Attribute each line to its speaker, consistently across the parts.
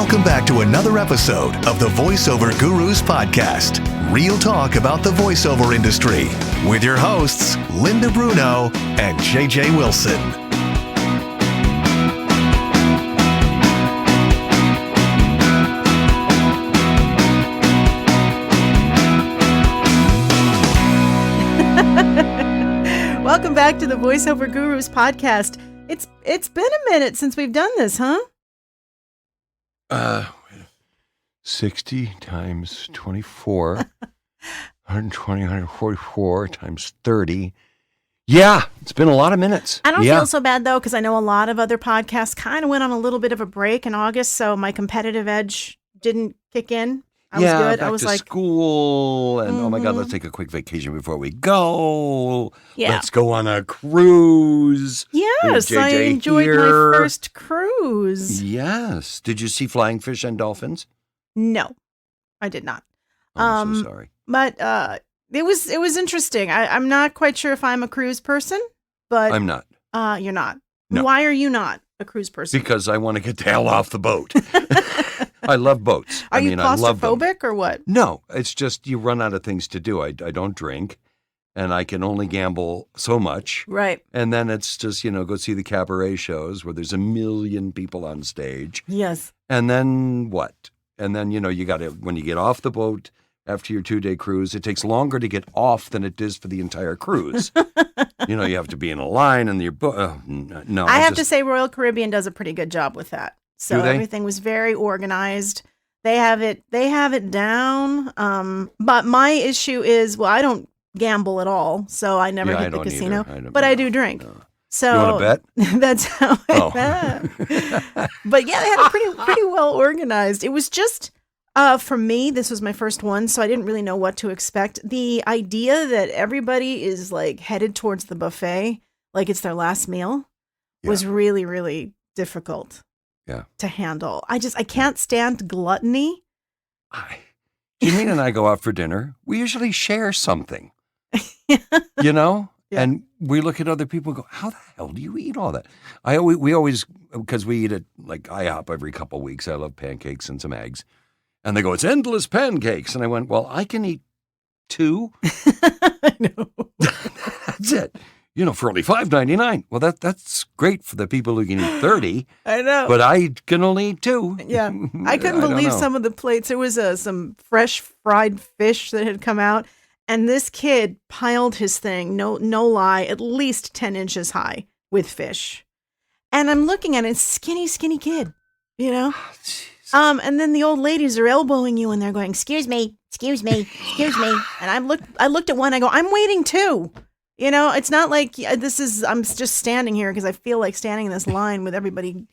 Speaker 1: Welcome back to another episode of the Voiceover Gurus podcast. Real talk about the voiceover industry with your hosts, Linda Bruno and JJ Wilson.
Speaker 2: Welcome back to the Voiceover Gurus podcast. It's been a minute since we've done this, huh?
Speaker 3: 60 times 24, 120, 144 times 30. Yeah, it's been a lot of minutes.
Speaker 2: I don't feel so bad, though, because I know a lot of other podcasts kind of went on a little bit of a break in August, so my competitive edge didn't kick in. I was good.
Speaker 3: Back to school, and oh my God, let's take a quick vacation before we go.
Speaker 2: Yeah.
Speaker 3: Let's go on a cruise.
Speaker 2: Yes, I enjoyed my first cruise.
Speaker 3: Yes. Did you see flying fish and dolphins?
Speaker 2: No, I did not.
Speaker 3: I'm so sorry.
Speaker 2: But it was interesting. I'm not quite sure if I'm a cruise person, but
Speaker 3: I'm not.
Speaker 2: You're not.
Speaker 3: No.
Speaker 2: Why are you not a cruise person?
Speaker 3: Because I want to get the hell off the boat. I love boats.
Speaker 2: Are you claustrophobic or what?
Speaker 3: No, it's just you run out of things to do. I don't drink, and I can only gamble so much.
Speaker 2: Right.
Speaker 3: And then it's just, go see the cabaret shows where there's 1 million people on stage.
Speaker 2: Yes.
Speaker 3: And then what? And then, you got to, when you get off the boat after your 2-day cruise, it takes longer to get off than it does for the entire cruise. You have to be in a line and your boat. No.
Speaker 2: I have to say Royal Caribbean does a pretty good job with that. So everything was very organized. They have it down. But my issue is, I don't gamble at all, so I never hit the casino. But I do drink. No. So
Speaker 3: you want to
Speaker 2: bet? That's how I bet. But yeah, they had it pretty well organized. It was just for me, this was my first one, so I didn't really know what to expect. The idea that everybody is like headed towards the buffet, like it's their last meal, was really, really difficult. To handle. I can't stand gluttony.
Speaker 3: Janine and I go out for dinner. We usually share something, and we look at other people and go, how the hell do you eat all that? We always, because we eat at like IHOP every couple of weeks. I love pancakes and some eggs. And they go, it's endless pancakes. And I went, well, I can eat 2.
Speaker 2: I know.
Speaker 3: That's it. For only $5.99. Well, that's great for the people who can eat 30.
Speaker 2: I know.
Speaker 3: But I can only eat 2.
Speaker 2: Yeah. I couldn't believe some of the plates. There was some fresh fried fish that had come out. And this kid piled his thing, no lie, at least 10 inches high with fish. And I'm looking at it, skinny kid, and then the old ladies are elbowing you and they're going, excuse me. And I looked at one, I go, I'm waiting too. It's not like I'm just standing here because I feel like standing in this line with everybody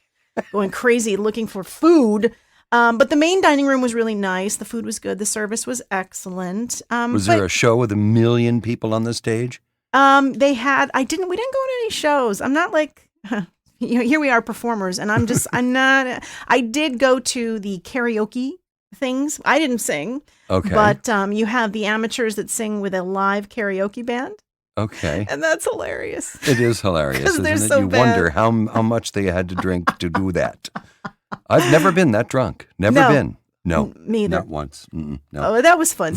Speaker 2: going crazy looking for food. But the main dining room was really nice. The food was good. The service was excellent.
Speaker 3: Was there a show with 1 million people on the stage?
Speaker 2: We didn't go to any shows. I'm not like, here we are performers and I'm not, I did go to the karaoke things. I didn't sing. Okay. But you have the amateurs that sing with a live karaoke band.
Speaker 3: Okay.
Speaker 2: And that's hilarious.
Speaker 3: It is hilarious, isn't it?
Speaker 2: So
Speaker 3: you wonder how much they had to drink to do that. I've never been that drunk. Never been. No.
Speaker 2: Me either.
Speaker 3: Not once. No.
Speaker 2: Oh, that was fun.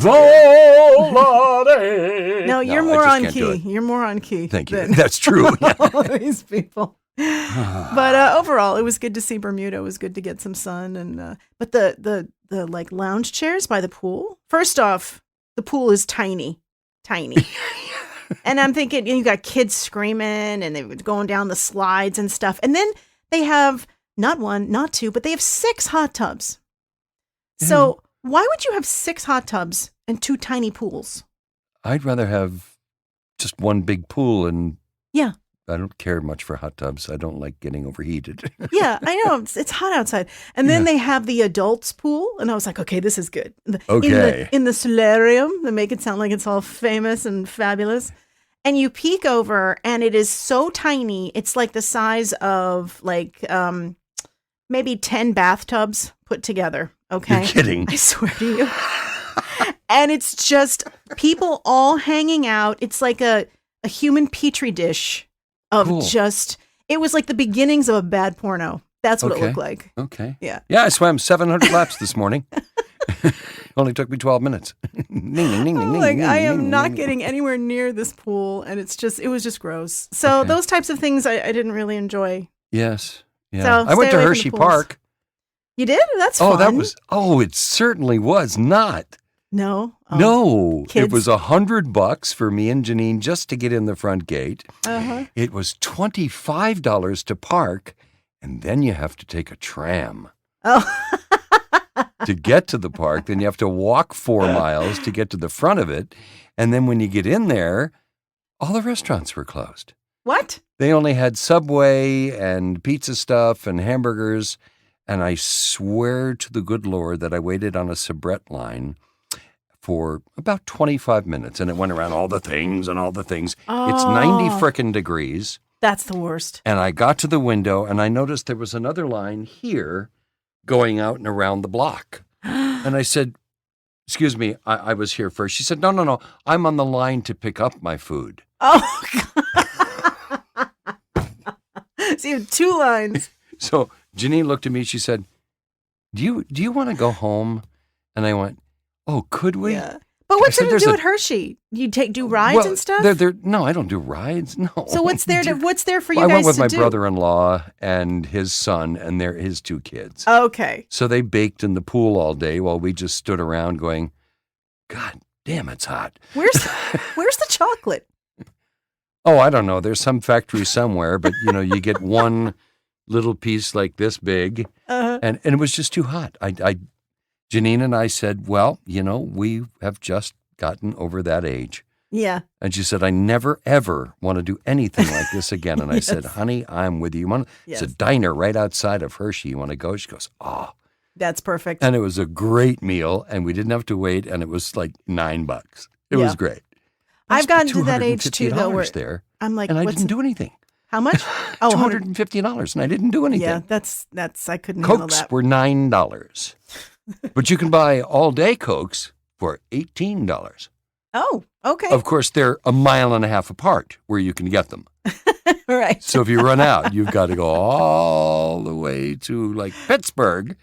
Speaker 2: No, you're more on key. You're more on key.
Speaker 3: Thank you. That's true.
Speaker 2: All these people. But overall, it was good to see Bermuda. It was good to get some sun. And but the like lounge chairs by the pool. First off, the pool is tiny. And I'm thinking, you got kids screaming and they were going down the slides and stuff. And then they have not 1, not 2, but they have 6 hot tubs. So why would you have 6 hot tubs and 2 tiny pools?
Speaker 3: I'd rather have just one big pool, and I don't care much for hot tubs. I don't like getting overheated.
Speaker 2: Yeah, I know. It's hot outside. And then they have the adults pool. And I was like, okay, this is good. In the solarium, they make it sound like it's all famous and fabulous. And you peek over and it is so tiny. It's like the size of like maybe 10 bathtubs put together. Okay.
Speaker 3: You're kidding.
Speaker 2: I swear to you. And it's just people all hanging out. It's like a human petri dish of just, it was like the beginnings of a bad porno. That's what it looked like.
Speaker 3: Okay.
Speaker 2: Yeah.
Speaker 3: Yeah, I swam 700 laps this morning. Only took me 12 minutes.
Speaker 2: I am not getting anywhere near this pool, and it was just gross. So those types of things I didn't really enjoy.
Speaker 3: Yes. Yeah.
Speaker 2: So
Speaker 3: I went to
Speaker 2: stay away from
Speaker 3: Hershey
Speaker 2: the pools.
Speaker 3: Park.
Speaker 2: You did? That's fun.
Speaker 3: It certainly was not.
Speaker 2: No. Oh.
Speaker 3: No,
Speaker 2: Kids.
Speaker 3: it was $100 for me and Janine just to get in the front gate.
Speaker 2: Uh-huh.
Speaker 3: It was $25 to park, and then you have to take a tram
Speaker 2: Oh.
Speaker 3: to get to the park. Then you have to walk 4 miles to get to the front of it. And then when you get in there, all the restaurants were closed.
Speaker 2: What?
Speaker 3: They only had Subway and pizza stuff and hamburgers. And I swear to the good Lord that I waited on a soubrette line for about 25 minutes, and it went around all the things and all the things.
Speaker 2: Oh.
Speaker 3: It's 90 frickin' degrees.
Speaker 2: That's the worst.
Speaker 3: And I got to the window, and I noticed there was another line here going out and around the block. And I said, excuse me, I was here first. She said, no, I'm on the line to pick up my food.
Speaker 2: Oh, God. So you have 2 lines.
Speaker 3: So Janine looked at me, she said, do you want to go home? And I went, oh, could we?
Speaker 2: Yeah. But what's there to do at Hershey? You do rides and stuff?
Speaker 3: No, I don't do rides. No.
Speaker 2: So what's there for you guys to do?
Speaker 3: I went with my brother-in-law and his son and his 2 kids.
Speaker 2: Okay.
Speaker 3: So they baked in the pool all day while we just stood around going, God damn, it's hot.
Speaker 2: Where's the chocolate?
Speaker 3: Oh, I don't know. There's some factory somewhere, but you get one little piece like this big, and it was just too hot. Janine and I said, well, we have just gotten over that age.
Speaker 2: Yeah.
Speaker 3: And she said, I never, ever want to do anything like this again. And I said, honey, I'm with you. It's a diner right outside of Hershey. You want to go? She goes, oh.
Speaker 2: That's perfect.
Speaker 3: And it was a great meal, and we didn't have to wait, and it was like $9. It was great.
Speaker 2: I've gotten to that age too, though, where
Speaker 3: there,
Speaker 2: I'm like,
Speaker 3: and I didn't do anything.
Speaker 2: How much? Oh,
Speaker 3: $250, and I didn't do anything.
Speaker 2: Yeah, that's I couldn't handle
Speaker 3: Cokes
Speaker 2: that.
Speaker 3: were $9, but you can buy all-day Cokes for $18.
Speaker 2: Oh, okay.
Speaker 3: Of course, they're a mile and a half apart where you can get them.
Speaker 2: Right.
Speaker 3: So if you run out, you've got to go all the way to like Pittsburgh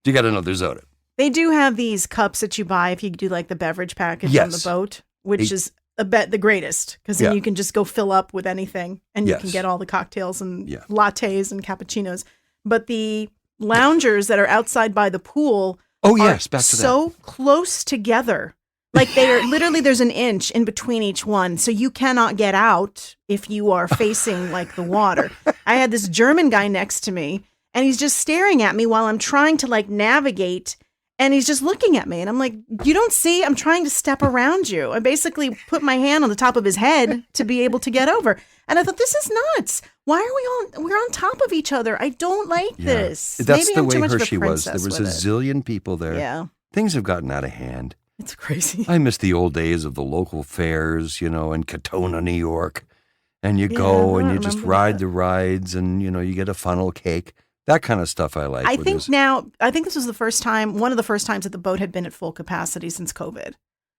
Speaker 3: to get another soda.
Speaker 2: They do have these cups that you buy if you do like the beverage package on the boat, which is the greatest, because then you can just go fill up with anything and you can get all the cocktails and lattes and cappuccinos. But the loungers that are outside by the pool are
Speaker 3: back to
Speaker 2: so close together. Like they are literally, there's an inch in between each one. So you cannot get out if you are facing like the water. I had this German guy next to me, and he's just staring at me while I'm trying to like navigate. And he's just looking at me, and I'm like, you don't see? I'm trying to step around you. I basically put my hand on the top of his head to be able to get over. And I thought, this is nuts. Why are we're on top of each other. I don't like this.
Speaker 3: That's
Speaker 2: Maybe
Speaker 3: the
Speaker 2: I'm
Speaker 3: way
Speaker 2: too much of a
Speaker 3: Hershey was. There
Speaker 2: princess
Speaker 3: was a
Speaker 2: with it.
Speaker 3: zillion people there.
Speaker 2: Yeah.
Speaker 3: Things have gotten out of hand.
Speaker 2: It's crazy.
Speaker 3: I miss the old days of the local fairs, in Katona, New York. And you go and you just ride the rides, and, you get a funnel cake. That kind of stuff I like.
Speaker 2: I think this was one of the first times that the boat had been at full capacity since COVID.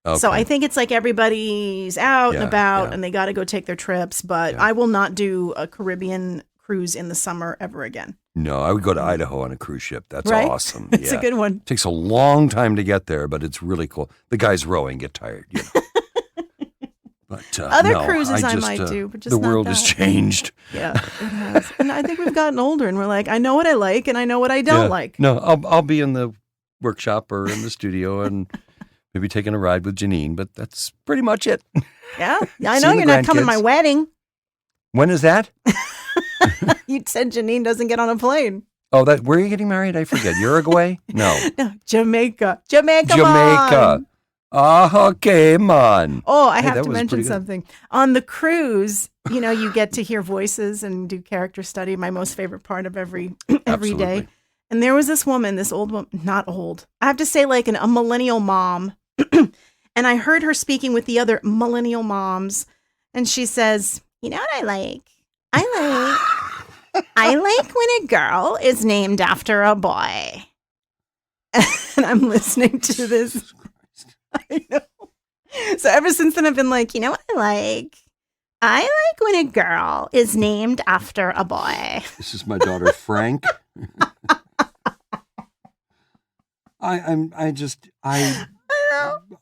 Speaker 2: Okay. So I think it's like everybody's out and about and they got to go take their trips. But I will not do a Caribbean cruise in the summer ever again.
Speaker 3: No, I would go to Idaho on a cruise ship. That's awesome.
Speaker 2: It's a good one.
Speaker 3: It takes a long time to get there, but it's really cool. The guys rowing get tired, But
Speaker 2: other cruises I might do, but just
Speaker 3: the
Speaker 2: not
Speaker 3: world
Speaker 2: that.
Speaker 3: has changed.
Speaker 2: Yeah, it has. And I think we've gotten older, and we're like, I know what I like, and I know what I don't like.
Speaker 3: No, I'll be in the workshop or in the studio, and maybe taking a ride with Janine. But that's pretty much it.
Speaker 2: Yeah, I know you're not coming to my wedding.
Speaker 3: When is that?
Speaker 2: You said Janine doesn't get on a plane.
Speaker 3: Oh, where are you getting married? I forget. Uruguay? No,
Speaker 2: Jamaica.
Speaker 3: Jamaica. Oh, okay, man.
Speaker 2: Oh, I have to mention something. On the cruise, you get to hear voices and do character study, my most favorite part of every day. And there was this woman, this old woman, not old. I have to say like a millennial mom. And I heard her speaking with the other millennial moms. And she says, you know what I like? I like when a girl is named after a boy. And I'm listening to this. I know. So ever since then, I've been like, you know what I like? I like when a girl is named after a boy.
Speaker 3: This is my daughter, Frank.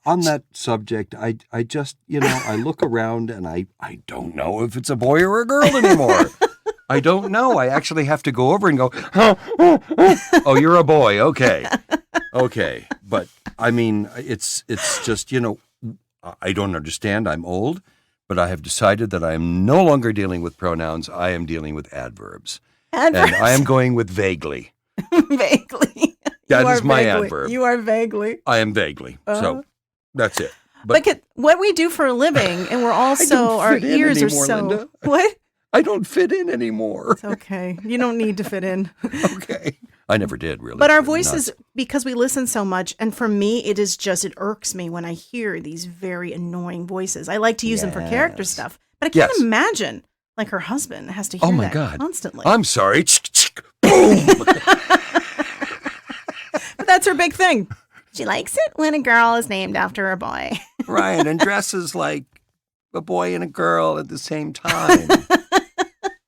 Speaker 3: On that subject, I just, I look around and I don't know if it's a boy or a girl anymore. I don't know. I actually have to go over and go, oh, you're a boy. Okay. But I mean, it's just, I don't understand. I'm old, but I have decided that I am no longer dealing with pronouns. I am dealing with adverbs. And I am going with vaguely.
Speaker 2: Vaguely.
Speaker 3: That is my adverb.
Speaker 2: You are vaguely.
Speaker 3: I am vaguely. So that's it.
Speaker 2: But what we do for a living, and we're also, our ears are so.
Speaker 3: Linda.
Speaker 2: What?
Speaker 3: I don't fit in anymore.
Speaker 2: It's okay. You don't need to fit in.
Speaker 3: Okay. I never did, really.
Speaker 2: But our voices, because we listen so much, and for me, it irks me when I hear these very annoying voices. I like to use them for character stuff, but I can't imagine, like her husband has to hear that constantly.
Speaker 3: I'm sorry. Boom.
Speaker 2: But that's her big thing. She likes it when a girl is named after a boy.
Speaker 3: Right, and dresses like a boy and a girl at the same time.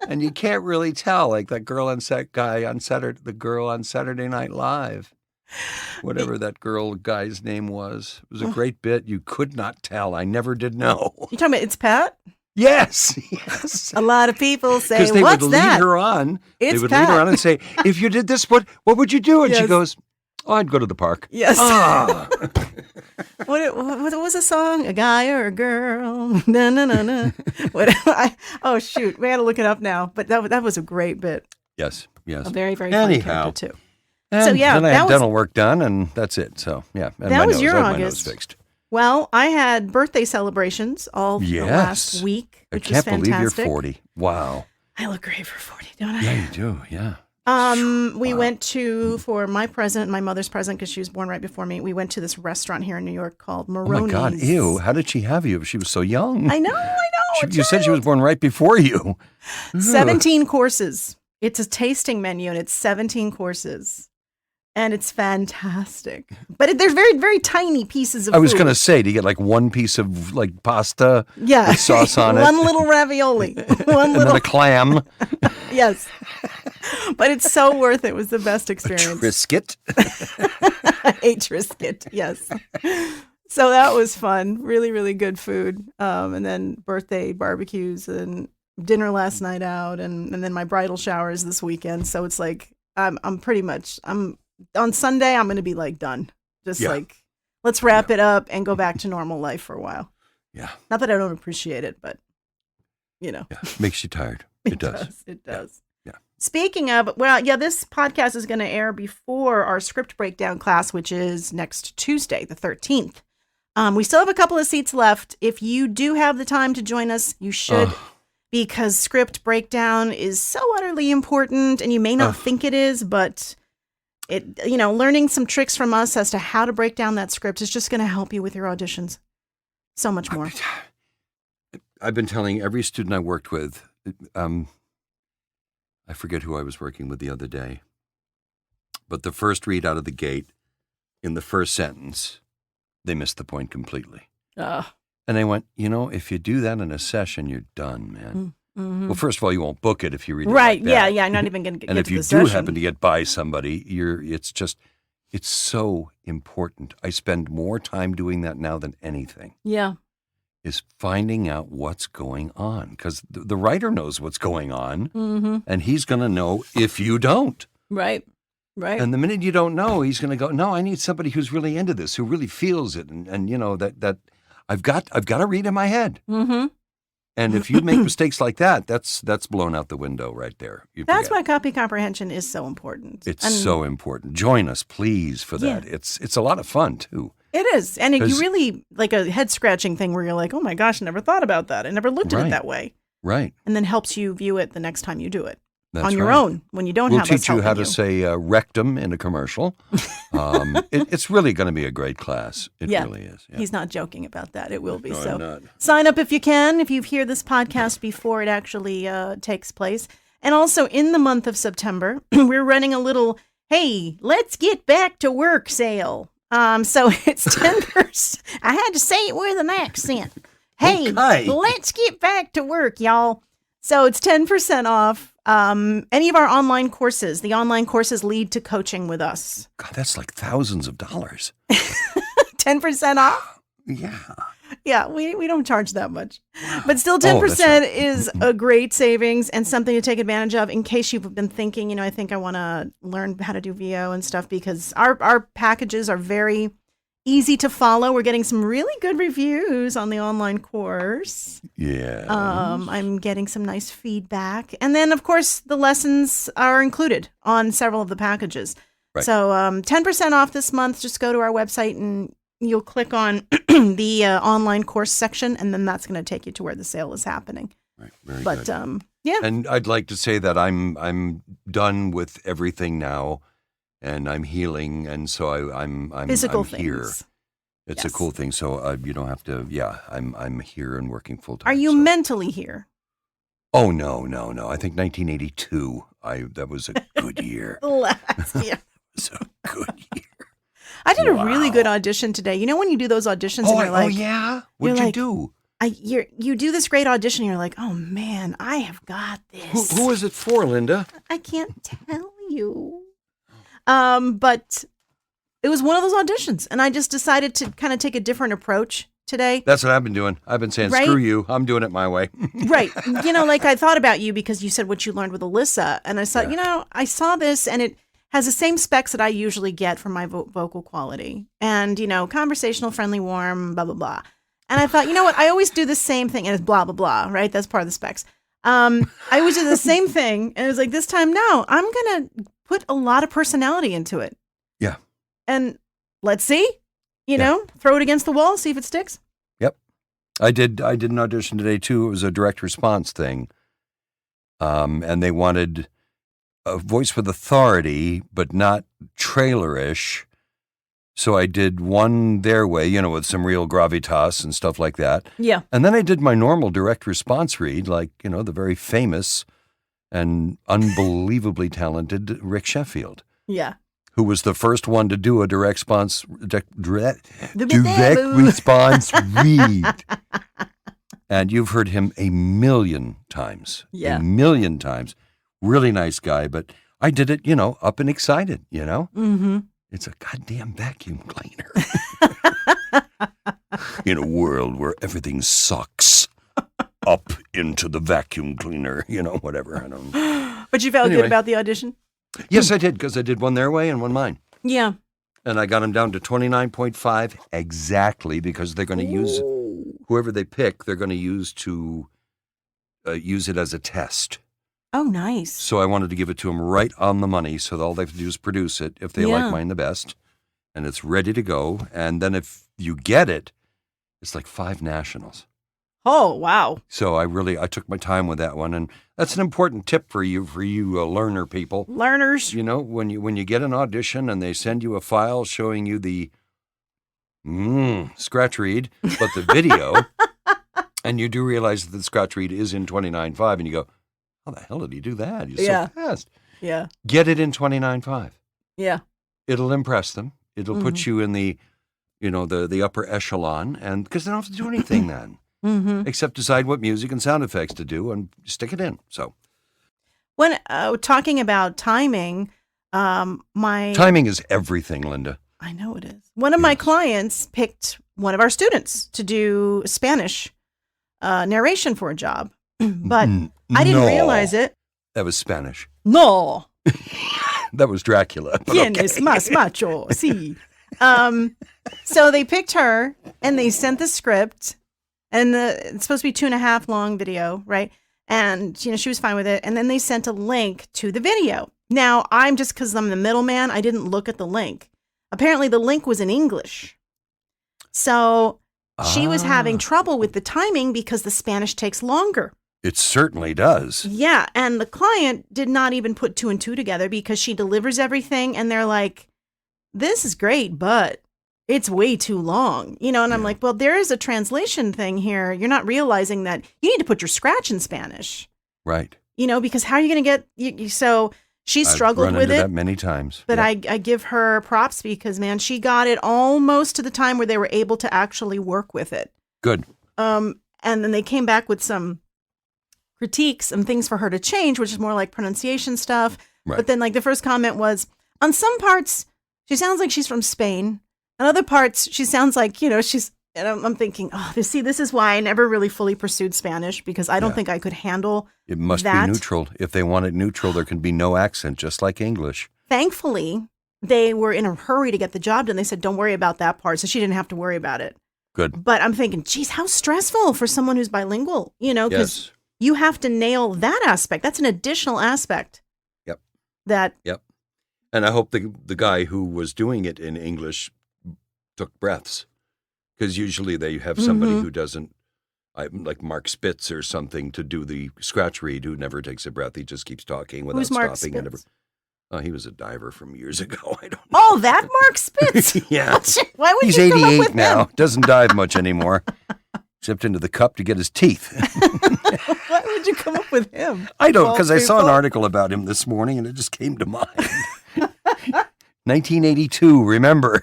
Speaker 3: And you can't really tell, like that girl on the girl on Saturday Night Live, whatever that guy's name was. It was a great bit. You could not tell. I never did know.
Speaker 2: You talking about It's Pat?
Speaker 3: Yes.
Speaker 2: A lot of people say,
Speaker 3: because they
Speaker 2: what's
Speaker 3: would
Speaker 2: that?
Speaker 3: Lead her on.
Speaker 2: It's
Speaker 3: they would
Speaker 2: Pat.
Speaker 3: lead her on and say, if you did this, what would you do? And she goes, oh, I'd go to the park.
Speaker 2: Yes.
Speaker 3: Ah.
Speaker 2: What was the song? A guy or a girl? No, no, no, no. Oh, shoot. We got to look it up now. But that was a great bit.
Speaker 3: Yes.
Speaker 2: A very, very funny character, too.
Speaker 3: And so, yeah. Then I had dental work done, and that's it. So, yeah. And
Speaker 2: that was your
Speaker 3: August.
Speaker 2: August.
Speaker 3: My nose fixed.
Speaker 2: Well, I had birthday celebrations all the last week, which was fantastic.
Speaker 3: I can't believe you're 40. Wow.
Speaker 2: I look great for 40, don't I?
Speaker 3: Yeah, you do. Yeah.
Speaker 2: We went for my present, my mother's present, because she was born right before me. We went to this restaurant here in New York called Maroni's.
Speaker 3: Oh my God, ew. How did she have you? She was so young.
Speaker 2: I know.
Speaker 3: You said she was born right before you.
Speaker 2: 17 courses. It's a tasting menu, and it's 17 courses. And it's fantastic. But there's very, very tiny pieces of food.
Speaker 3: I was going to say, do you get like one piece of like pasta with sauce on it?
Speaker 2: One little ravioli.
Speaker 3: And then a clam.
Speaker 2: Yes. But it's so worth it. It was the best experience.
Speaker 3: A Triscuit.
Speaker 2: A Triscuit, yes. So that was fun. Really, really good food. And then birthday barbecues and dinner last night out. And then my bridal showers this weekend. So it's like, on Sunday, I'm going to be like done. Just like, let's wrap it up and go back to normal life for a while.
Speaker 3: Yeah.
Speaker 2: Not that I don't appreciate it, but,
Speaker 3: Yeah. Makes you tired. It does.
Speaker 2: It does.
Speaker 3: Yeah.
Speaker 2: Speaking of, this podcast is going to air before our script breakdown class, which is next Tuesday, the 13th. We still have a couple of seats left. If you do have the time to join us, you should. Because script breakdown is so utterly important, and you may not think it is, but learning some tricks from us as to how to break down that script is just going to help you with your auditions so much more.
Speaker 3: I've been telling every student I worked with, I forget who I was working with the other day, but the first read out of the gate in the first sentence, they missed the point completely. And I went, if you do that in a session, you're done, man. Mm-hmm. Well, first of all, you won't book it if you read it like that.
Speaker 2: Yeah. I'm not even going to get
Speaker 3: and
Speaker 2: to
Speaker 3: if you
Speaker 2: the
Speaker 3: do
Speaker 2: session.
Speaker 3: happen to get by somebody, it's so important. I spend more time doing that now than anything.
Speaker 2: Yeah.
Speaker 3: Is finding out what's going on. Because the writer knows what's going on, and he's going to know if you don't.
Speaker 2: Right.
Speaker 3: And the minute you don't know, he's going to go, no, I need somebody who's really into this, who really feels it. And that I've got to read in my head. Mm-hmm. And if you make mistakes like that, that's blown out the window right there.
Speaker 2: That's why copy comprehension is so important.
Speaker 3: It's so important. Join us, please, for that. Yeah. It's a lot of fun, too.
Speaker 2: It is. And you really, like a head-scratching thing where you're like, oh, my gosh, I never thought about that. I never looked at it that way.
Speaker 3: Right.
Speaker 2: And then helps you view it the next time you do it.
Speaker 3: That's
Speaker 2: on your own when you don't have us
Speaker 3: We'll teach you how
Speaker 2: helping
Speaker 3: to say rectum in a commercial. It's really going to be a great class. It really is. Yeah.
Speaker 2: He's not joking about that. It will be.
Speaker 3: No,
Speaker 2: so
Speaker 3: I'm not.
Speaker 2: Sign up if you can, if you hear this podcast before it actually takes place. And also in the month of September, we're running a little, hey, let's get back to work sale. So it's 10%. I had to say it with an accent. Hey, let's get back to work, y'all. So it's 10% off Any of our online courses. The online courses lead to coaching with us.
Speaker 3: God, that's like thousands of dollars.
Speaker 2: 10% off?
Speaker 3: Yeah.
Speaker 2: Yeah, we don't charge that much. But still,
Speaker 3: Oh,
Speaker 2: 10%
Speaker 3: that's right.
Speaker 2: is a great savings and something to take advantage of in case you've been thinking, I think I want to learn how to do VO and stuff, because our packages are very easy to follow. We're getting some really good reviews on the online course.
Speaker 3: Yeah.
Speaker 2: I'm getting some nice feedback. And then, of course, the lessons are included on several of the packages.
Speaker 3: Right.
Speaker 2: So 10% off this month. Just go to our website and you'll click on the online course section, and then that's going to take you to where the sale is happening.
Speaker 3: Right. Very
Speaker 2: But
Speaker 3: good.
Speaker 2: yeah.
Speaker 3: And I'd like to say that I'm done with everything now, and I'm healing, and so I'm
Speaker 2: Physical
Speaker 3: I'm here.
Speaker 2: things.
Speaker 3: It's
Speaker 2: Yes.
Speaker 3: a cool thing. So you don't have to. Yeah, I'm here and working full time.
Speaker 2: Are you
Speaker 3: so.
Speaker 2: mentally here?
Speaker 3: Oh no. I think 1982. That was a good year.
Speaker 2: Last year.
Speaker 3: It was a good year.
Speaker 2: I did a really good audition today. You know when you do those auditions and you're like,
Speaker 3: yeah. What'd you
Speaker 2: like,
Speaker 3: do?
Speaker 2: you do this great audition, and you're like, oh man, I have got this.
Speaker 3: Who was it for, Linda?
Speaker 2: I can't tell you. But it was one of those auditions, and I just decided to kind of take a different approach today.
Speaker 3: That's what I've been doing. I've been saying,
Speaker 2: Right?
Speaker 3: screw you. I'm doing it my way.
Speaker 2: Right. Like I thought about you because you said what you learned with Alyssa, and I thought, I saw this, and it has the same specs that I usually get from my vocal quality, and conversational, friendly, warm, blah blah blah. And I thought, you know what? I always do the same thing, and it's blah blah blah, right? That's part of the specs. I always do the same thing, and it was like this time, no, I'm gonna put a lot of personality into it.
Speaker 3: Yeah.
Speaker 2: And let's see, throw it against the wall, see if it sticks.
Speaker 3: Yep. I did an audition today too. It was a direct response thing. And they wanted a voice with authority, but not trailerish. So I did one their way, with some real gravitas and stuff like that.
Speaker 2: Yeah.
Speaker 3: And then I did my normal direct response read, like, the very famous and unbelievably talented Rick Sheffield.
Speaker 2: Yeah.
Speaker 3: Who was the first one to do a direct response read. And you've heard him a million times.
Speaker 2: Yeah.
Speaker 3: A million times. Really nice guy, but I did it, up and excited,
Speaker 2: Mm-hmm.
Speaker 3: It's a goddamn vacuum cleaner. In a world where everything sucks up into the vacuum cleaner, whatever. I don't know.
Speaker 2: But you felt good about the audition?
Speaker 3: Yes, I did, because I did one their way and one mine.
Speaker 2: Yeah.
Speaker 3: And I got them down to 29.5 exactly, because they're going to use whoever they pick, they're going to use it as a test.
Speaker 2: Oh, nice.
Speaker 3: So I wanted to give it to them right on the money, so that all they have to do is produce it if they like mine the best, and it's ready to go. And then if you get it, it's like 5 nationals.
Speaker 2: Oh, wow.
Speaker 3: So I took my time with that one, and that's an important tip for you learner people.
Speaker 2: Learners.
Speaker 3: When you get an audition and they send you a file showing you the scratch read, but the video, and you do realize that the scratch read is in 29.5, and you go, how the hell did he do that? He's so fast.
Speaker 2: Yeah.
Speaker 3: Get it in 29.5.
Speaker 2: Yeah.
Speaker 3: It'll impress them. It'll put you in the, the upper echelon, and because they don't have to do anything then.
Speaker 2: Mm-hmm.
Speaker 3: Except decide what music and sound effects to do and stick it in. So
Speaker 2: when talking about timing,
Speaker 3: timing is everything, Linda.
Speaker 2: I know it is. One of my clients picked one of our students to do Spanish narration for a job, but I didn't realize it.
Speaker 3: That was Spanish.
Speaker 2: No.
Speaker 3: That was Dracula.
Speaker 2: Tienes más macho, sí. So they picked her, and they sent the script. And it's supposed to be 2.5 long video, right? And, she was fine with it. And then they sent a link to the video. Now, because I'm the middleman, I didn't look at the link. Apparently, the link was in English. So she was having trouble with the timing because the Spanish takes longer.
Speaker 3: It certainly does.
Speaker 2: Yeah. And the client did not even put 2 and 2 together because she delivers everything. And they're like, this is great, but it's way too long, and I'm like, well, there is a translation thing here. You're not realizing that you need to put your scratch in Spanish.
Speaker 3: Right.
Speaker 2: Because how are you going to get, so she struggled
Speaker 3: I've run
Speaker 2: with
Speaker 3: into
Speaker 2: it.
Speaker 3: that many times.
Speaker 2: But
Speaker 3: Yep.
Speaker 2: I give her props because, man, she got it almost to the time where they were able to actually work with it.
Speaker 3: Good.
Speaker 2: And then they came back with some critiques and things for her to change, which is more like pronunciation stuff.
Speaker 3: Right.
Speaker 2: But then like the first comment was, on some parts, she sounds like she's from Spain. On other parts, she sounds like, she's, and I'm thinking, this is why I never really fully pursued Spanish, because I don't think I could handle
Speaker 3: It must
Speaker 2: that.
Speaker 3: be neutral. If they want it neutral, there can be no accent, just like English.
Speaker 2: Thankfully, they were in a hurry to get the job done. They said, don't worry about that part. So she didn't have to worry about it.
Speaker 3: Good.
Speaker 2: But I'm thinking, geez, how stressful for someone who's bilingual, because
Speaker 3: Yes.
Speaker 2: you have to nail that aspect. That's an additional aspect.
Speaker 3: Yep.
Speaker 2: That
Speaker 3: And I hope the guy who was doing it in English took breaths, because usually they have somebody who doesn't, like Mark Spitz or something, to do the scratch read, who never takes a breath. He just keeps talking without
Speaker 2: Who's Mark
Speaker 3: stopping.
Speaker 2: Spitz?
Speaker 3: He was a diver from years ago. I don't know.
Speaker 2: Oh, that Mark Spitz.
Speaker 3: Yeah.
Speaker 2: Why would
Speaker 3: He's
Speaker 2: you come up
Speaker 3: 88
Speaker 2: with
Speaker 3: now.
Speaker 2: him?
Speaker 3: Doesn't dive much anymore, except into the cup to get his teeth.
Speaker 2: Why would you come up with him?
Speaker 3: I don't,
Speaker 2: Well,
Speaker 3: because I saw an
Speaker 2: people-
Speaker 3: article about him this morning, and it just came to mind. 1982, remember?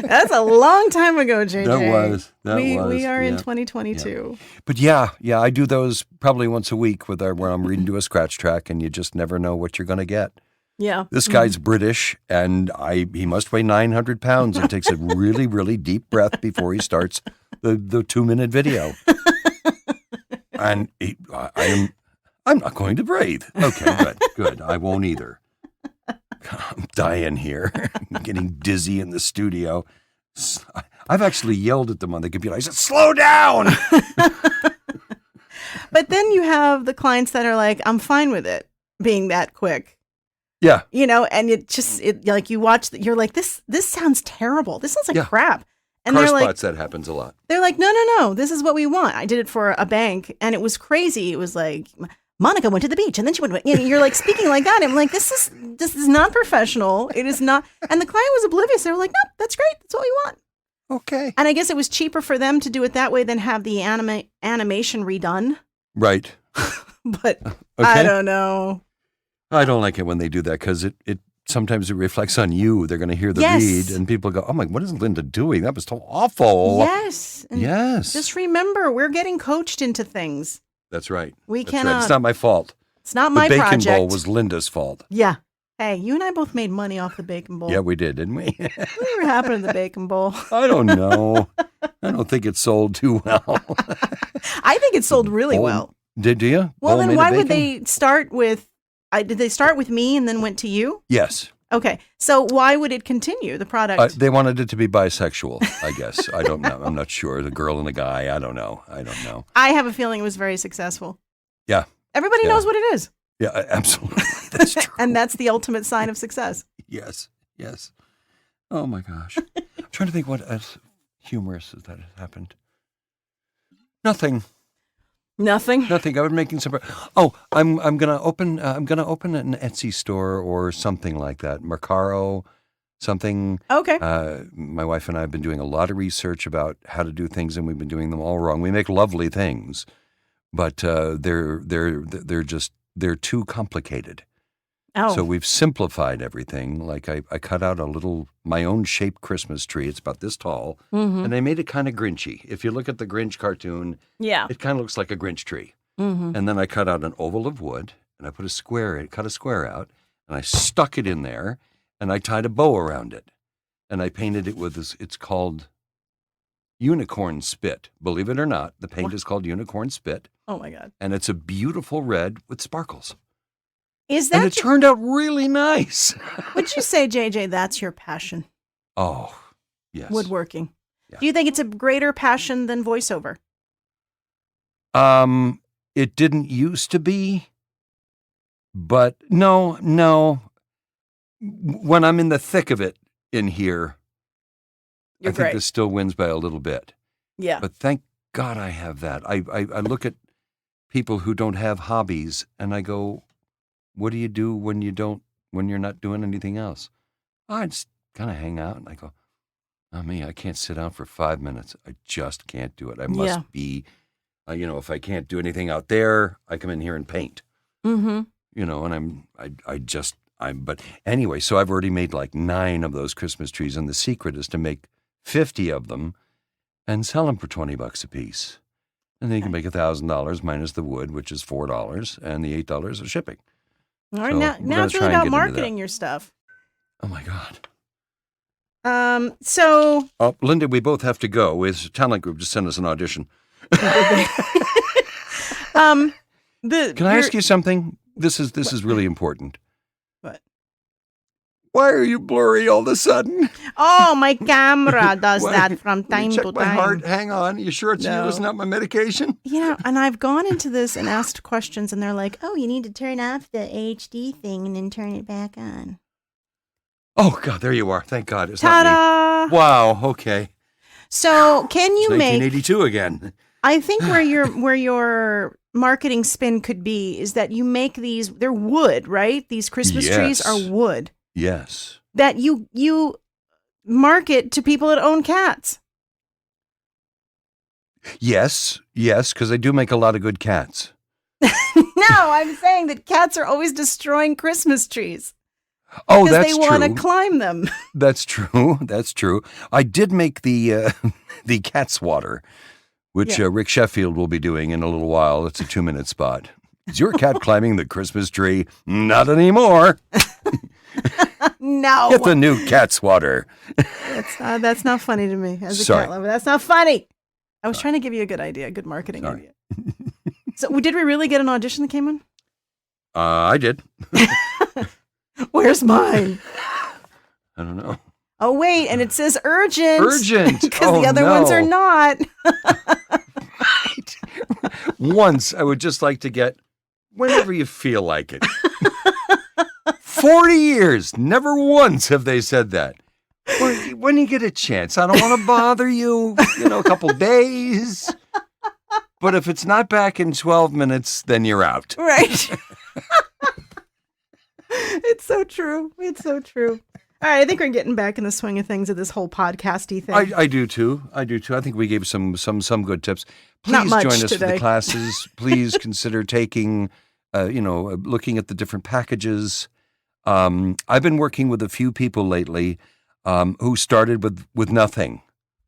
Speaker 2: That's a long time ago, JJ.
Speaker 3: That was.
Speaker 2: We are in
Speaker 3: yeah.
Speaker 2: 2022.
Speaker 3: But yeah, I do those probably once a week where I'm reading to a scratch track, and you just never know what you're going to get.
Speaker 2: Yeah.
Speaker 3: This guy's British, and he must weigh 900 pounds and takes a really, really deep breath before he starts the 2-minute video. And I'm not going to breathe. Okay, good. I won't either. I'm dying here. I'm getting dizzy in the studio. I've actually yelled at them on the computer. I said, slow down.
Speaker 2: But then you have the clients that are like, I'm fine with it being that quick.
Speaker 3: Yeah.
Speaker 2: And it like you watch, you're like, this sounds terrible. This sounds like crap. And
Speaker 3: Car
Speaker 2: they're like,
Speaker 3: spots, that happens a lot.
Speaker 2: they're like, no, this is what we want. I did it for a bank, and it was crazy. It was like, Monica went to the beach, and then she went. You're like speaking like that. I'm like, this is not professional. It is not. And the client was oblivious. They were like, no, that's great. That's what we want.
Speaker 3: Okay.
Speaker 2: And I guess it was cheaper for them to do it that way than have the animation redone.
Speaker 3: Right.
Speaker 2: But
Speaker 3: Okay.
Speaker 2: I don't know.
Speaker 3: I don't like it when they do that, because it sometimes it reflects on you. They're going to hear the
Speaker 2: Yes.
Speaker 3: read, and people go, oh my, what is Linda doing? That was so awful.
Speaker 2: Yes. And
Speaker 3: Yes.
Speaker 2: just remember, we're getting coached into things.
Speaker 3: That's right.
Speaker 2: We
Speaker 3: That's right.
Speaker 2: cannot.
Speaker 3: It's not my fault.
Speaker 2: It's not
Speaker 3: The
Speaker 2: my
Speaker 3: bacon
Speaker 2: project.
Speaker 3: bowl was Linda's fault.
Speaker 2: Yeah. Hey, you and I both made money off the bacon bowl.
Speaker 3: Yeah, we did, didn't we?
Speaker 2: Whatever happened to the bacon bowl?
Speaker 3: I don't know. I don't think it sold too well.
Speaker 2: I think it sold really
Speaker 3: Bowl-
Speaker 2: well.
Speaker 3: Did you?
Speaker 2: Well,
Speaker 3: Bowl
Speaker 2: then
Speaker 3: made of
Speaker 2: why would
Speaker 3: bacon?
Speaker 2: they start with? Did they start with me and then went to you?
Speaker 3: Yes.
Speaker 2: Okay, so why would it continue the product?
Speaker 3: They wanted it to be bisexual, I guess. I don't know. I'm not sure. The girl and the guy. I don't know.
Speaker 2: I have a feeling it was very successful.
Speaker 3: Yeah.
Speaker 2: Everybody
Speaker 3: Yeah.
Speaker 2: knows what it is,
Speaker 3: Yeah, absolutely. That's true.
Speaker 2: and that's the ultimate sign of success.
Speaker 3: Yes. Oh my gosh. I'm trying to think what else humorous that has happened. Nothing.
Speaker 2: Nothing.
Speaker 3: I was making some. Oh, I'm gonna open an Etsy store or something like that. Mercaro, something.
Speaker 2: Okay.
Speaker 3: My wife and I have been doing a lot of research about how to do things, and we've been doing them all wrong. We make lovely things, but they're too complicated.
Speaker 2: Oh.
Speaker 3: So we've simplified everything. Like I cut out my own shaped Christmas tree. It's about this tall, and I made it kind of Grinchy. If you look at the Grinch cartoon,
Speaker 2: Yeah.
Speaker 3: it kind of looks like a Grinch tree.
Speaker 2: Mm-hmm.
Speaker 3: And then I cut out an oval of wood, and I put cut a square out, and I stuck it in there, and I tied a bow around it, and I painted it with this. It's called unicorn spit. Believe it or not, the paint is called unicorn spit,
Speaker 2: Oh my God.
Speaker 3: and it's a beautiful red with sparkles.
Speaker 2: Is
Speaker 3: And
Speaker 2: that?
Speaker 3: it turned out really nice.
Speaker 2: Would you say, JJ, that's your passion?
Speaker 3: Oh, yes.
Speaker 2: Woodworking.
Speaker 3: Yeah.
Speaker 2: Do you think it's a greater passion than voiceover?
Speaker 3: It didn't used to be, but no. When I'm in the thick of it in here,
Speaker 2: You're
Speaker 3: I think
Speaker 2: great.
Speaker 3: this still wins by a little bit.
Speaker 2: Yeah.
Speaker 3: But thank God I have that. I look at people who don't have hobbies, and I go, what do you do when you're not doing anything else? I just kind of hang out, and I go, oh, me, I can't sit down for 5 minutes. I just can't do it. I must be, if I can't do anything out there, I come in here and paint.
Speaker 2: Mm-hmm.
Speaker 3: And but anyway, so I've already made like 9 of those Christmas trees, and the secret is to make 50 of them and sell them for $20 a piece. And then you can make $1,000 minus the wood, which is $4, and the $8 of shipping.
Speaker 2: All right,
Speaker 3: So
Speaker 2: now it's really about marketing your stuff.
Speaker 3: Oh my God.
Speaker 2: So
Speaker 3: Oh, Linda, we both have to go. It's Talent Group just sent us an audition. Can I ask you something? This is really important.
Speaker 2: What?
Speaker 3: Why are you blurry all of a sudden?
Speaker 2: Oh, my camera does that from time
Speaker 3: check
Speaker 2: to
Speaker 3: my
Speaker 2: time.
Speaker 3: heart. Hang on. You sure it's you? It's not my medication?
Speaker 2: Yeah, and I've gone into this and asked questions, and they're like, "Oh, you need to turn off the HD thing and then turn it back on."
Speaker 3: Oh God, there you are. Thank God, it's
Speaker 2: Ta-da!
Speaker 3: not me. Wow. Okay.
Speaker 2: So, can you
Speaker 3: It's
Speaker 2: make?
Speaker 3: 1982 again.
Speaker 2: I think where your marketing spin could be is that you make these. They're wood, right? These Christmas trees are wood.
Speaker 3: Yes.
Speaker 2: That you market to people that own cats.
Speaker 3: Yes, because I do make a lot of good cats.
Speaker 2: No, I'm saying that cats are always destroying Christmas trees.
Speaker 3: Oh,
Speaker 2: because
Speaker 3: that's
Speaker 2: they want to
Speaker 3: true.
Speaker 2: climb them.
Speaker 3: That's true. That's true. I did make the the cat swatter, which Rick Sheffield will be doing in a little while. It's a 2-minute spot. Is your cat climbing the Christmas tree? Not anymore.
Speaker 2: No.
Speaker 3: Get the new cat swatter.
Speaker 2: That's not funny to me as a
Speaker 3: Sorry.
Speaker 2: cat lover. That's not funny. I was trying to give you a good idea, a good marketing idea. So did we really get an audition that came in?
Speaker 3: I did.
Speaker 2: Where's mine?
Speaker 3: I don't know.
Speaker 2: Oh, wait, and it says urgent.
Speaker 3: Urgent.
Speaker 2: Because the other ones are not.
Speaker 3: Right. Once, I would just like to get whenever you feel like it. 40 years, never once have they said that. When you get a chance, I don't want to bother you, a couple days. But if it's not back in 12 minutes, then you're out.
Speaker 2: Right. It's so true. It's so true. All right, I think we're getting back in the swing of things of this whole podcasty thing.
Speaker 3: I do too. I think we gave some good tips. Please
Speaker 2: Not much
Speaker 3: join us
Speaker 2: today.
Speaker 3: for the classes. Please consider taking, looking at the different packages. I've been working with a few people lately who started with nothing.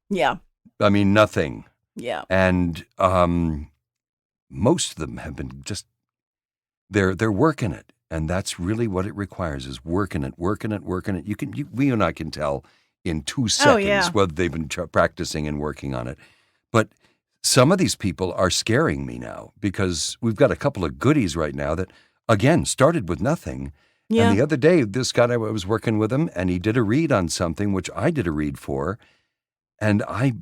Speaker 2: Yeah.
Speaker 3: I mean, nothing.
Speaker 2: Yeah.
Speaker 3: And most of them have been just they're working it. And that's really what it requires is working it. We and I can tell in 2 seconds whether they've been practicing and working on it. But some of these people are scaring me now because we've got a couple of goodies right now that, again, started with nothing. Yeah. And the other day, this guy, I was working with him, and he did a read on something, which I did a read for. And I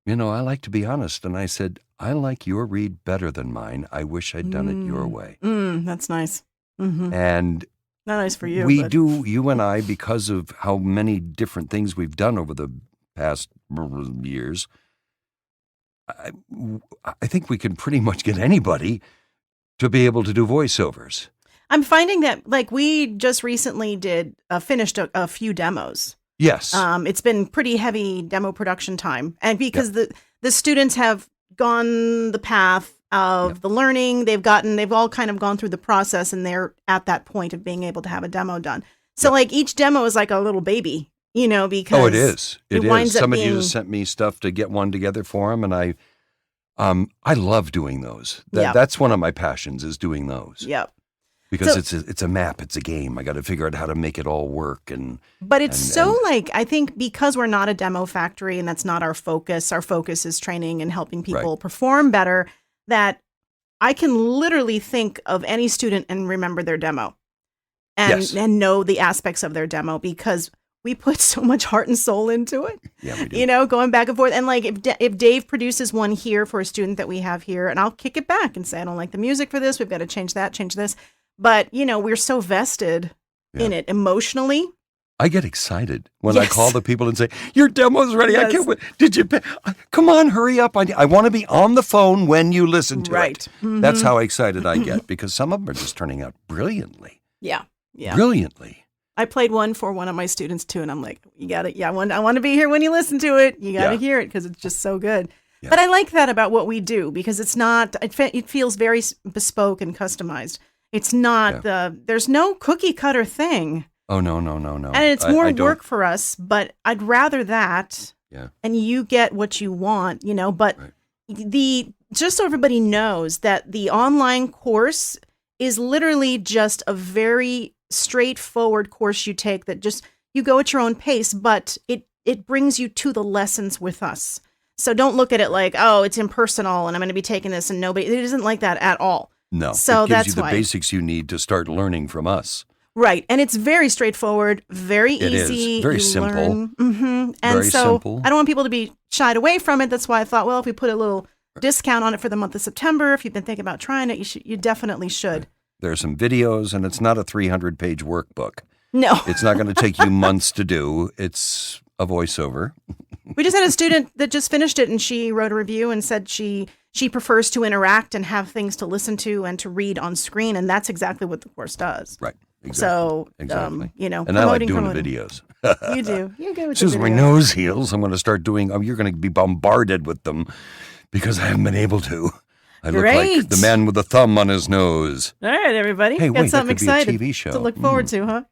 Speaker 3: like to be honest. And I said, I like your read better than mine. I wish I'd done it your way.
Speaker 2: That's nice. Mm-hmm.
Speaker 3: And
Speaker 2: not nice for you.
Speaker 3: You and I, because of how many different things we've done over the past years, I think we can pretty much get anybody to be able to do voiceovers. I'm
Speaker 2: finding that, we just recently finished a few demos.
Speaker 3: Yes.
Speaker 2: It's been pretty heavy demo production time. And because the students have gone the path of the learning, they've all kind of gone through the process, and they're at that point of being able to have a demo done. So each demo is like a little baby, because
Speaker 3: it is. It is. Somebody just sent me stuff to get one together for them, and I love doing those. That's one of my passions is doing those.
Speaker 2: Yep.
Speaker 3: Because it's a map, it's a game. I got to figure out how to make it all work.
Speaker 2: But I think because we're not a demo factory and that's not our focus is training and helping people perform better, that I can literally think of any student and remember their demo and know the aspects of their demo because we put so much heart and soul into it. Yeah, we do. Going back and forth. And if Dave produces one here for a student that we have here, and I'll kick it back and say, I don't like the music for this. We've got to change that, change this. But, we're so vested in it emotionally.
Speaker 3: I get excited when I call the people and say, your demo's ready. Yes. I can't wait. Did you? Come on, hurry up. I want to be on the phone when you listen to it. Mm-hmm. That's how excited I get because some of them are just turning out brilliantly.
Speaker 2: Yeah. Yeah.
Speaker 3: Brilliantly.
Speaker 2: I played one for one of my students too. And I'm like, you got it. Yeah. I want to be here when you listen to it. You got to hear it because it's just so good. Yeah. But I like that about what we do because it feels very bespoke and customized. It's not there's no cookie cutter thing.
Speaker 3: Oh, no.
Speaker 2: And it's more work for us, but I'd rather that. Yeah. And you get what you want, but just so everybody knows that the online course is literally just a very straightforward course you take that just you go at your own pace, but it brings you to the lessons with us. So don't look at it like, oh, it's impersonal and I'm going to be taking this and nobody. It isn't like that at all.
Speaker 3: No.
Speaker 2: So
Speaker 3: it gives
Speaker 2: that's
Speaker 3: you the
Speaker 2: why.
Speaker 3: basics you need to start learning from us.
Speaker 2: Right. And it's very straightforward, very easy.
Speaker 3: Is. Very
Speaker 2: you
Speaker 3: simple.
Speaker 2: And
Speaker 3: Very
Speaker 2: so
Speaker 3: simple.
Speaker 2: I don't want people to be shied away from it. That's why I thought, well, if we put a little discount on it for the month of September, if you've been thinking about trying it, you definitely should.
Speaker 3: There are some videos, and it's not a 300-page workbook.
Speaker 2: No.
Speaker 3: It's not going to take you months to do. It's a voiceover.
Speaker 2: We just had a student that just finished it, and she wrote a review and said she prefers to interact and have things to listen to and to read on screen, and that's exactly what the course does.
Speaker 3: Right. Exactly.
Speaker 2: So,
Speaker 3: exactly.
Speaker 2: And
Speaker 3: I like doing the videos.
Speaker 2: You do. You're good with
Speaker 3: As soon as
Speaker 2: the
Speaker 3: my
Speaker 2: videos.
Speaker 3: nose heals, I'm going to start doing, you're going to be bombarded with them because I haven't been able to. I look
Speaker 2: Great.
Speaker 3: like the man with the thumb on his nose.
Speaker 2: All right, everybody.
Speaker 3: Hey,
Speaker 2: Got
Speaker 3: wait, that
Speaker 2: something
Speaker 3: could be a
Speaker 2: excited
Speaker 3: TV show.
Speaker 2: to look forward to, huh?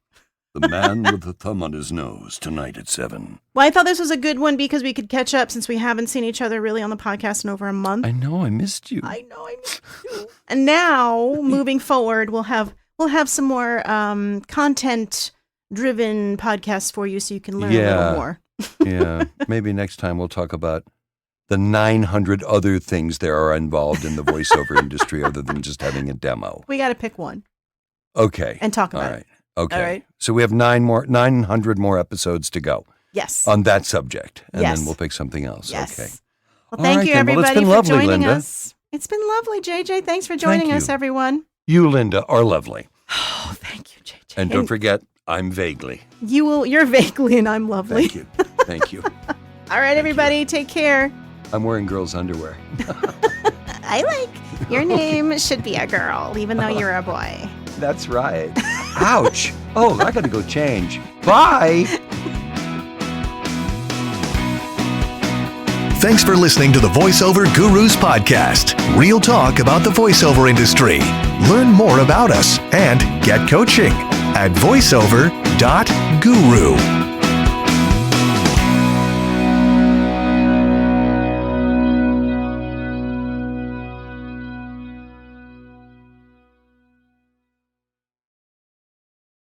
Speaker 3: The man with the thumb on his nose tonight at 7.
Speaker 2: Well, I thought this was a good one because we could catch up since we haven't seen each other really on the podcast in over a month.
Speaker 3: I know, I missed you.
Speaker 2: I know, I missed you. And now, moving forward, we'll have some more content-driven podcasts for you so you can learn a little more.
Speaker 3: Yeah, maybe next time we'll talk about the 900 other things there are involved in the voiceover industry other than just having a demo.
Speaker 2: We got to pick one.
Speaker 3: Okay.
Speaker 2: And talk about
Speaker 3: it.
Speaker 2: it.
Speaker 3: Okay.
Speaker 2: All right.
Speaker 3: So we have 900 more episodes to go.
Speaker 2: Yes.
Speaker 3: On that subject. And
Speaker 2: Yes.
Speaker 3: then we'll pick something else.
Speaker 2: Yes.
Speaker 3: Okay.
Speaker 2: Well,
Speaker 3: All
Speaker 2: thank
Speaker 3: right
Speaker 2: you,
Speaker 3: then. Well, it's
Speaker 2: everybody,
Speaker 3: been
Speaker 2: for
Speaker 3: lovely,
Speaker 2: joining
Speaker 3: Linda.
Speaker 2: us. It's been lovely, JJ. Thanks for joining
Speaker 3: Thank
Speaker 2: us,
Speaker 3: you.
Speaker 2: everyone.
Speaker 3: You, Linda, are lovely.
Speaker 2: Oh, thank you, JJ.
Speaker 3: And don't forget, I'm vaguely.
Speaker 2: You're vaguely and I'm lovely.
Speaker 3: Thank you. Thank you.
Speaker 2: All right, everybody, take care.
Speaker 3: I'm wearing girls' underwear.
Speaker 2: I like your name should be a girl, even though you're a boy.
Speaker 3: That's right. Ouch. Oh, I got to go change. Bye.
Speaker 1: Thanks for listening to the Voiceover Gurus podcast. Real talk about the voiceover industry. Learn more about us and get coaching at voiceover.guru.